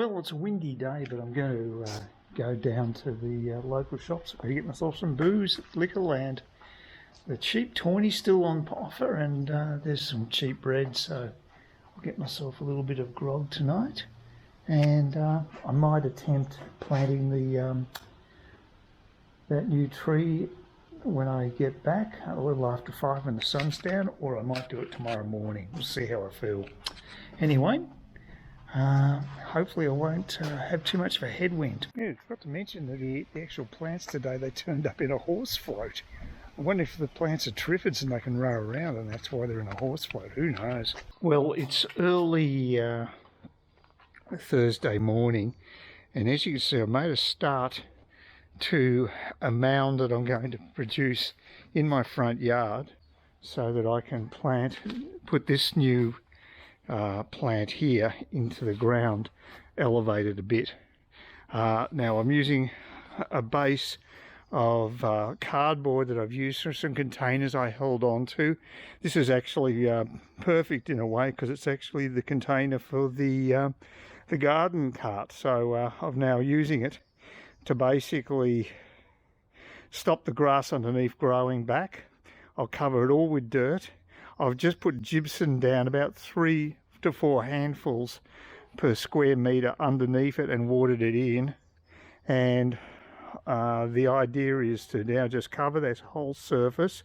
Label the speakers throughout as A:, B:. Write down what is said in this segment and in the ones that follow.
A: Well, it's a windy day, but I'm going to go down to the local shops. I'm going to get myself some booze at Liquorland. The cheap 20's still on offer, and there's some cheap bread, so I'll get myself a little bit of grog tonight. And I might attempt planting the that new tree when I get back, a little after 5 when the sun's down, or I might do it tomorrow morning. We'll see how I feel. Anyway, hopefully I won't have too much of a headwind. Yeah, I forgot to mention that the actual plants today, they turned up in a horse float. I wonder if the plants are triffids and they can row around, and that's why they're in a horse float. Who knows? Well, it's early Thursday morning, and as you can see, I made a start to a mound that I'm going to produce in my front yard so that I can put this new plant here into the ground, elevated a bit. Now I'm using a base of cardboard that I've used for some containers I held on to. This is actually perfect in a way because it's actually the container for the garden cart. So I'm now using it to basically stop the grass underneath growing back. I'll cover it all with dirt. I've just put gypsum down about 3 to 4 handfuls per square metre underneath it and watered it in. And the idea is to now just cover this whole surface.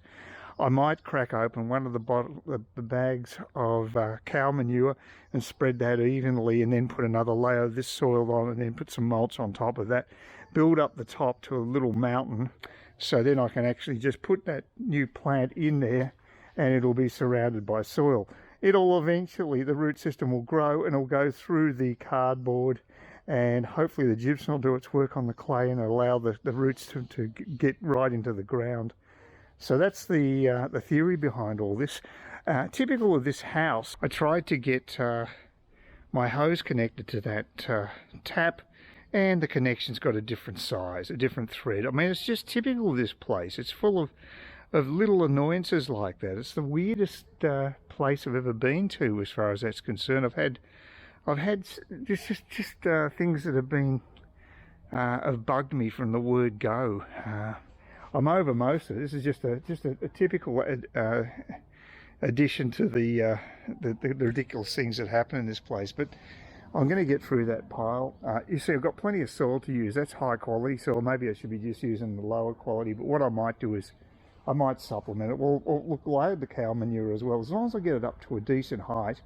A: I might crack open one of the bags of cow manure and spread that evenly, and then put another layer of this soil on, and then put some mulch on top of that. Build up the top to a little mountain, so then I can actually just put that new plant in there and it'll be surrounded by soil. It'll eventually, the root system will grow and it'll go through the cardboard, and hopefully the gypsum will do its work on the clay and allow the roots to get right into the ground. So that's the theory behind all this. Typical of this house, I tried to get my hose connected to that tap, and the connection's got a different size, a different thread. I mean, it's just typical of this place. It's full of little annoyances like that. It's the weirdest place I've ever been to as far as that's concerned. I've had just things that have bugged me from the word go. I'm over most of it. This is just a typical addition to the ridiculous things that happen in this place. But I'm going to get through that pile. You see, I've got plenty of soil to use. That's high quality soil. Maybe I should be just using the lower quality. But what I might do is I might supplement it. We'll load the cow manure as well. As long as I get it up to a decent height,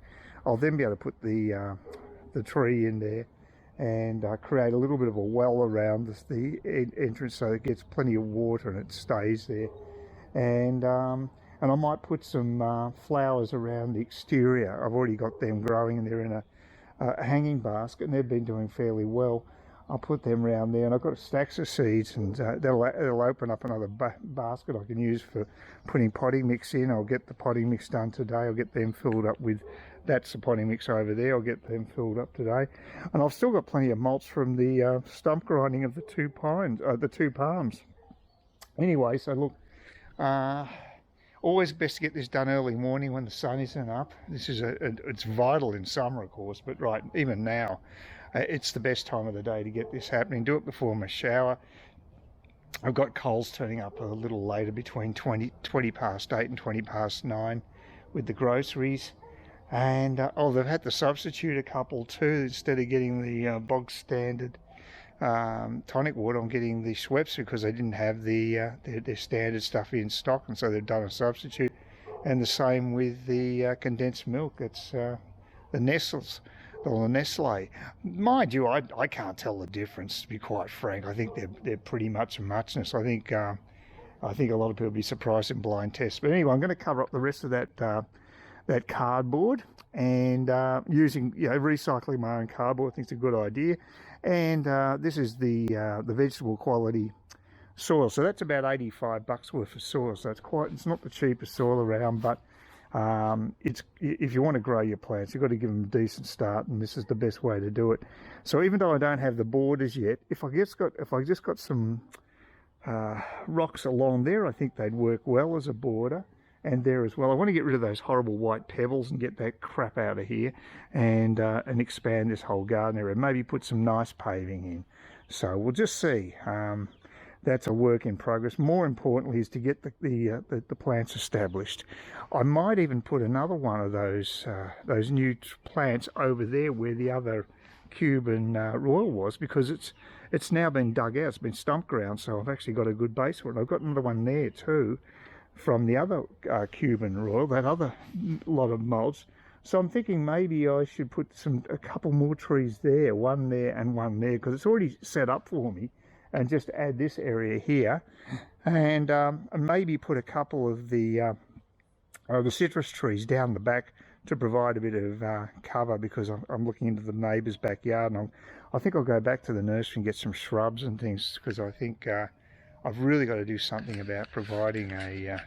A: I'll then be able to put the tree in there and create a little bit of a well around the entrance so it gets plenty of water and it stays there. And I might put some flowers around the exterior. I've already got them growing, and they're in a hanging basket, and they've been doing fairly well. I'll put them around there, and I've got stacks of seeds, and they'll open up another basket I can use for putting potting mix in. I'll get the potting mix done today. I'll get them filled up with, that's the potting mix over there. I'll get them filled up today, and I've still got plenty of mulch from the stump grinding of the two palms. Anyway, so look, always best to get this done early morning when the sun isn't up. This is it's vital in summer, of course, but right, even now, it's the best time of the day to get this happening. Do it before my shower. I've got Coles turning up a little later, between 20 past 8 and 20 past 9 with the groceries. And they've had to substitute a couple too. Instead of getting the bog standard tonic water, I'm getting the Schweppes because they didn't have their standard stuff in stock, and so they've done a substitute. And the same with the condensed milk. It's the Nestle's, or the Nestle. Mind you, I can't tell the difference, to be quite frank. I think they're pretty much a muchness. I think a lot of people will be surprised in blind tests. But anyway, I'm going to cover up the rest of that cardboard, and using, recycling my own cardboard I think is a good idea. And this is the vegetable quality soil, so that's about $85 worth of soil. So it's not the cheapest soil around, but if you want to grow your plants, you've got to give them a decent start, and this is the best way to do it. So even though I don't have the borders yet, if I just got some rocks along there, I think they'd work well as a border. and there as well. I want to get rid of those horrible white pebbles and get that crap out of here, and expand this whole garden area. Maybe put some nice paving in. So we'll just see. That's a work in progress. More importantly is to get the plants established. I might even put another one of those new plants over there where the other Cuban royal was, because it's now been dug out. It's been stump ground, so I've actually got a good base for it. I've got another one there too from the other Cuban royal, that other lot of mulch. So I'm thinking maybe I should put a couple more trees there, one there and one there, because it's already set up for me, and just add this area here, and maybe put a couple of the citrus trees down the back to provide a bit of cover, because I'm looking into the neighbour's backyard, and I think I'll go back to the nursery and get some shrubs and things, because I think I've really got to do something about providing a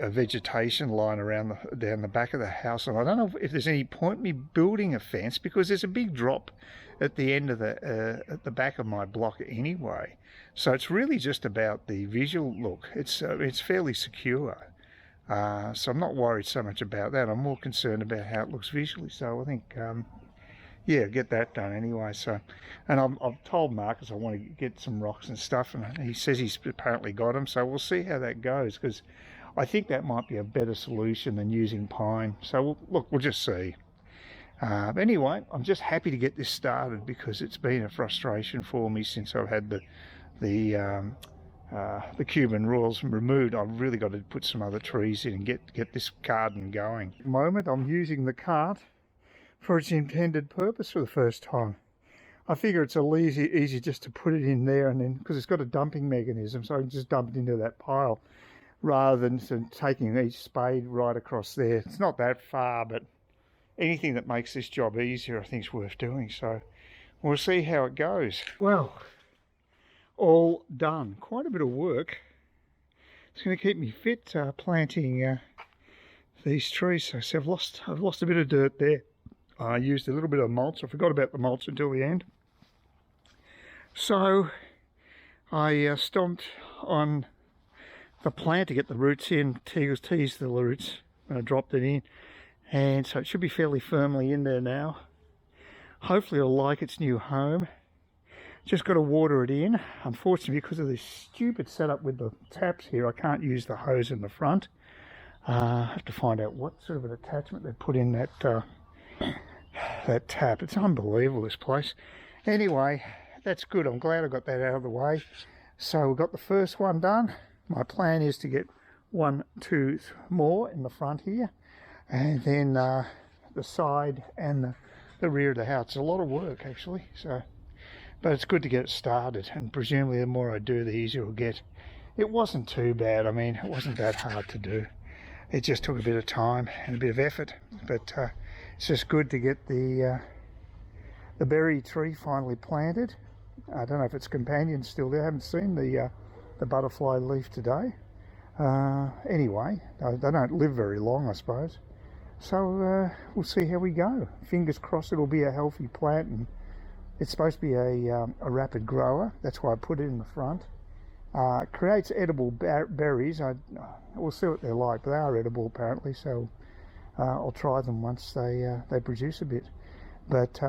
A: vegetation line around down the back of the house. And I don't know if there's any point me building a fence, because there's a big drop at the end of at the back of my block anyway. So it's really just about the visual look. It's fairly secure. So I'm not worried so much about that. I'm more concerned about how it looks visually. So I think, yeah, get that done anyway. So, and I've told Marcus I want to get some rocks and stuff, and he says he's apparently got them. So we'll see how that goes, because I think that might be a better solution than using pine. So we'll just see. But anyway, I'm just happy to get this started, because it's been a frustration for me since I've had the Cuban royals removed. I've really got to put some other trees in and get this garden going. At the moment, I'm using the cart for its intended purpose for the first time. I figure it's easy just to put it in there, and then, because it's got a dumping mechanism, so I can just dump it into that pile rather than taking each spade right across there. It's not that far, but anything that makes this job easier I think is worth doing. So we'll see how it goes. Well, all done. Quite a bit of work. It's going to keep me fit planting these trees. So I've lost a bit of dirt there. I used a little bit of mulch. I forgot about the mulch until the end. So I stomped on the plant to get the roots in, teased the roots, and I dropped it in. And so it should be fairly firmly in there now. Hopefully it'll like its new home. Just got to water it in. Unfortunately, because of this stupid setup with the taps here, I can't use the hose in the front. I have to find out what sort of an attachment they put in that tap. It's unbelievable, this place. Anyway, that's good. I'm glad I got that out of the way. So we've got the first one done. My plan is to get 1, 2 more in the front here, and then the side and the rear of the house. It's a lot of work actually, so, but it's good to get it started, and presumably the more I do, the easier it'll get. It wasn't too bad. I mean, it wasn't that hard to do. It just took a bit of time and a bit of effort, but it's just good to get the berry tree finally planted. I don't know if its companion's still there. I haven't seen the butterfly leaf today. Anyway, they don't live very long, I suppose. So we'll see how we go. Fingers crossed it'll be a healthy plant, and it's supposed to be a rapid grower. That's why I put it in the front. It creates edible berries. We'll see what they're like, but they are edible apparently, so I'll try them once they produce a bit. But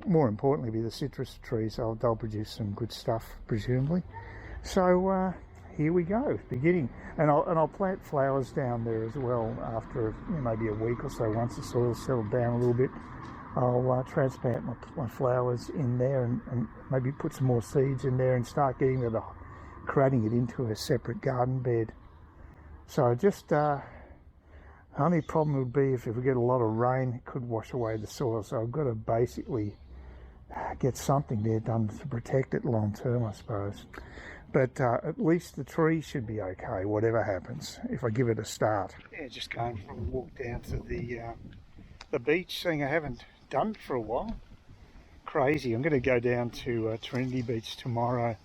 A: more importantly, be the citrus trees. They'll produce some good stuff, presumably. So here we go, beginning. And I'll plant flowers down there as well after maybe a week or so. Once the soil's settled down a little bit, I'll transplant my flowers in there, and maybe put some more seeds in there and start creating it into a separate garden bed. So just the only problem would be if we get a lot of rain, it could wash away the soil. So I've got to basically get something there done to protect it long term, I suppose. But at least the tree should be okay, whatever happens, if I give it a start. Yeah, just going for a walk down to the beach, seeing I haven't done it for a while. Crazy. I'm going to go down to Trinity Beach tomorrow,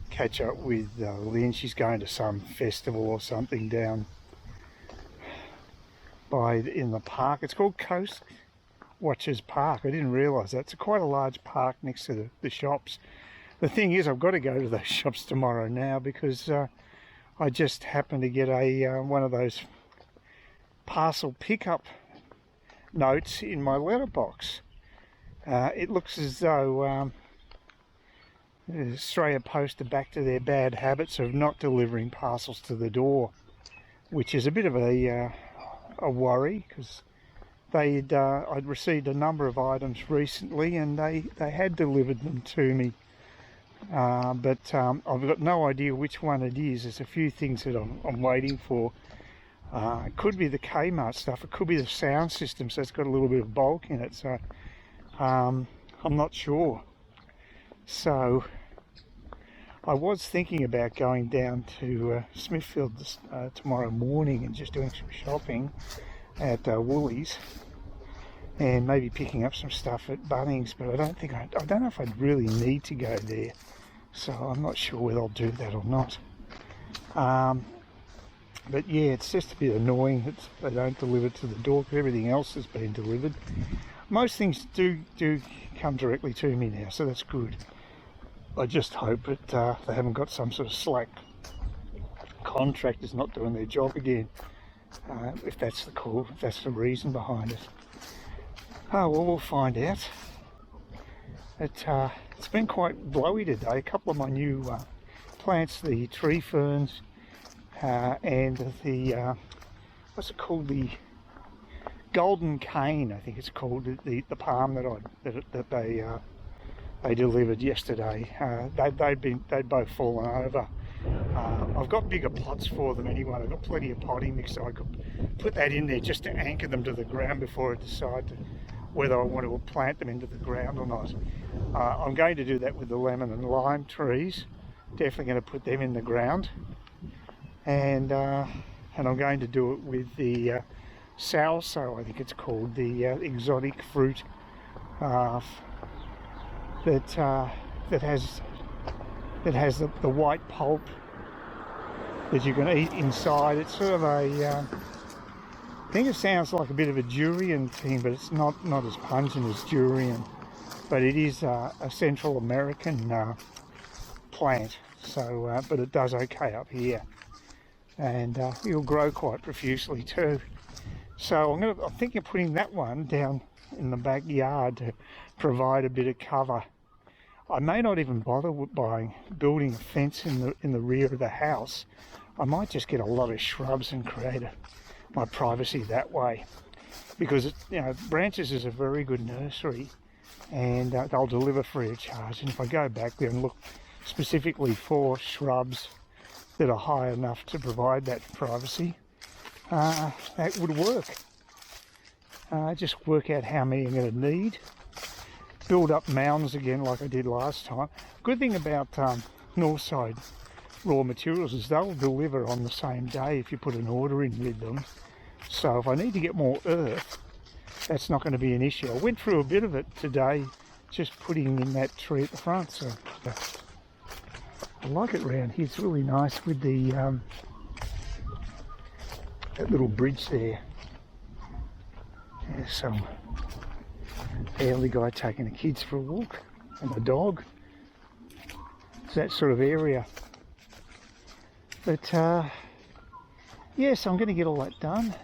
A: catch up with Lynn. She's going to some festival or something down in the park. It's called Coast Watchers Park. I didn't realise that. It's quite a large park next to the shops. The thing is, I've got to go to those shops tomorrow now, because I just happened to get a one of those parcel pickup notes in my letterbox. It looks as though Australia Post are back to their bad habits of not delivering parcels to the door, which is a bit of a worry, because I'd received a number of items recently and they had delivered them to me, but I've got no idea which one it is. There's a few things that I'm waiting for. It could be the Kmart stuff, it could be the sound system, so it's got a little bit of bulk in it, so I'm not sure. So I was thinking about going down to Smithfield tomorrow morning and just doing some shopping at Woolies, and maybe picking up some stuff at Bunnings, but I don't know if I'd really need to go there, so I'm not sure whether I'll do that or not. But yeah, it's just a bit annoying that they don't deliver to the door, because everything else has been delivered. Most things do come directly to me now, so that's good. I just hope that they haven't got some sort of slack contractors not doing their job again, if that's the call, if that's the reason behind it. Oh well, we'll find out. It's been quite blowy today. A couple of my new plants, the tree ferns, and the what's it called, the golden cane, I think it's called, the palm that they delivered yesterday. They'd both fallen over. I've got bigger pots for them anyway. I've got plenty of potting mix, so I could put that in there just to anchor them to the ground before I decide whether I want to plant them into the ground or not. I'm going to do that with the lemon and lime trees. Definitely going to put them in the ground, and I'm going to do it with the salso, I think it's called, the exotic fruit that has the white pulp that you can eat inside. It's sort of a I think it sounds like a bit of a durian thing, but it's not as pungent as durian. But it is a Central American plant, so but it does okay up here, and it'll grow quite profusely too. So I'm thinking of putting that one down in the backyard to provide a bit of cover. I may not even bother with building a fence in the rear of the house. I might just get a lot of shrubs and create my privacy that way, because Branches is a very good nursery, and they'll deliver free of charge. And if I go back there and look specifically for shrubs that are high enough to provide that privacy, that would work. Just work out how many I'm going to need, build up mounds again like I did last time. Good thing about Northside Raw Materials is they'll deliver on the same day if you put an order in with them. So if I need to get more earth, that's not going to be an issue. I went through a bit of it today, just putting in that tree at the front. So I like it round here. It's really nice with the that little bridge there. There's some elderly guy taking the kids for a walk, and the dog. It's that sort of area. But yes, I'm going to get all that done,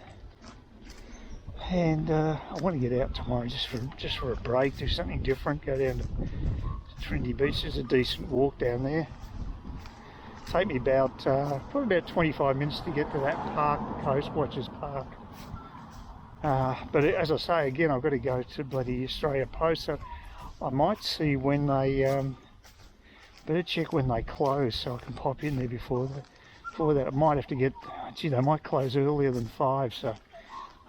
A: and I want to get out tomorrow just for a break, do something different. Go down to Trinity Beach. There's a decent walk down there. Take me about probably about 25 minutes to get to that park, Coast Watchers Park. But as I say again, I've got to go to bloody Australia Post, so I might see when they better check when they close, so I can pop in there before that. I might have to get, gee, they might close earlier than 5, so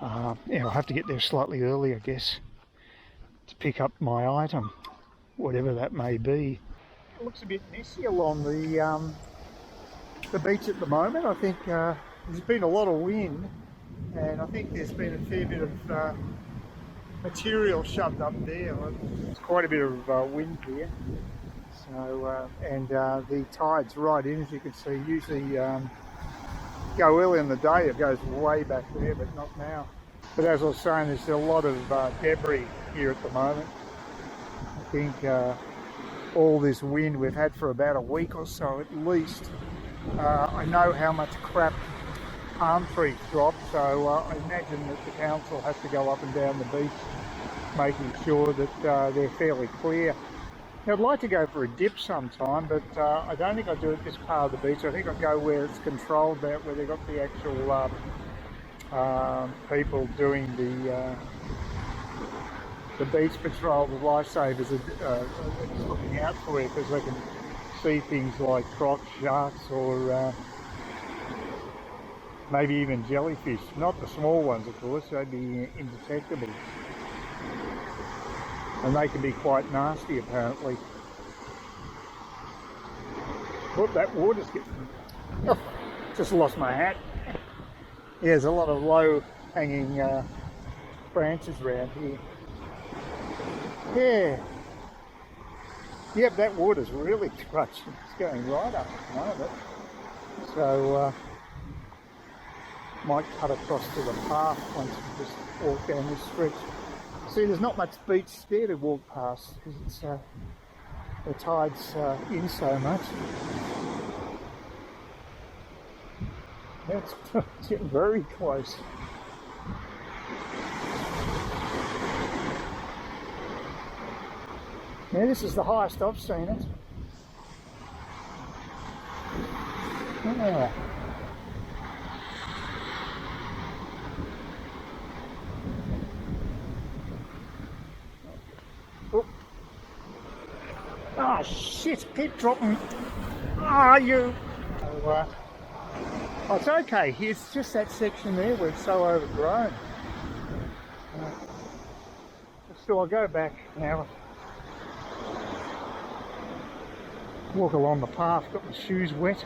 A: I'll have to get there slightly early, I guess, to pick up my item, whatever that may be. It looks a bit messy along the beach at the moment. I think there's been a lot of wind, and I think there's been a fair bit of material shoved up there. There's quite a bit of wind here. So, and the tide's right in, as you can see. Usually go early in the day, it goes way back there, but not now. But as I was saying, there's a lot of debris here at the moment. I think all this wind we've had for about a week or so at least I know how much crap palm trees drop, so I imagine that the council has to go up and down the beach making sure that they're fairly clear. Now, I'd like to go for a dip sometime, but I don't think I'll do it this part of the beach. I think I'll go where it's controlled, where they've got the actual people doing the beach patrol, the lifesavers are just looking out for it, because they can see things like crocs, sharks, or maybe even jellyfish. Not the small ones, of course, they'd be indetectable. And they can be quite nasty, apparently. Whoop, that water's getting... Oh, just lost my hat. Yeah, there's a lot of low-hanging branches around here. Yeah. Yep, that water's really crushing. It's going right up at the moment. So, might cut across to the path once we just walk down this stretch. See, there's not much beach there to walk past because it's the tide's in so much. It's getting very close. Now this is the highest I've seen it. Yeah. Oh shit, keep dropping. Ah, you. So, oh, it's okay. It's just that section there where it's so overgrown. So I'll go back now. Walk along the path, got my shoes wet.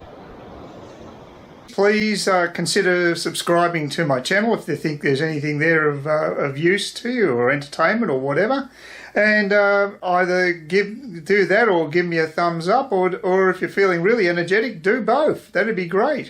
A: Please consider subscribing to my channel if you think there's anything there of use to you, or entertainment or whatever. And either do that or give me a thumbs up, or if you're feeling really energetic, do both. That'd be great.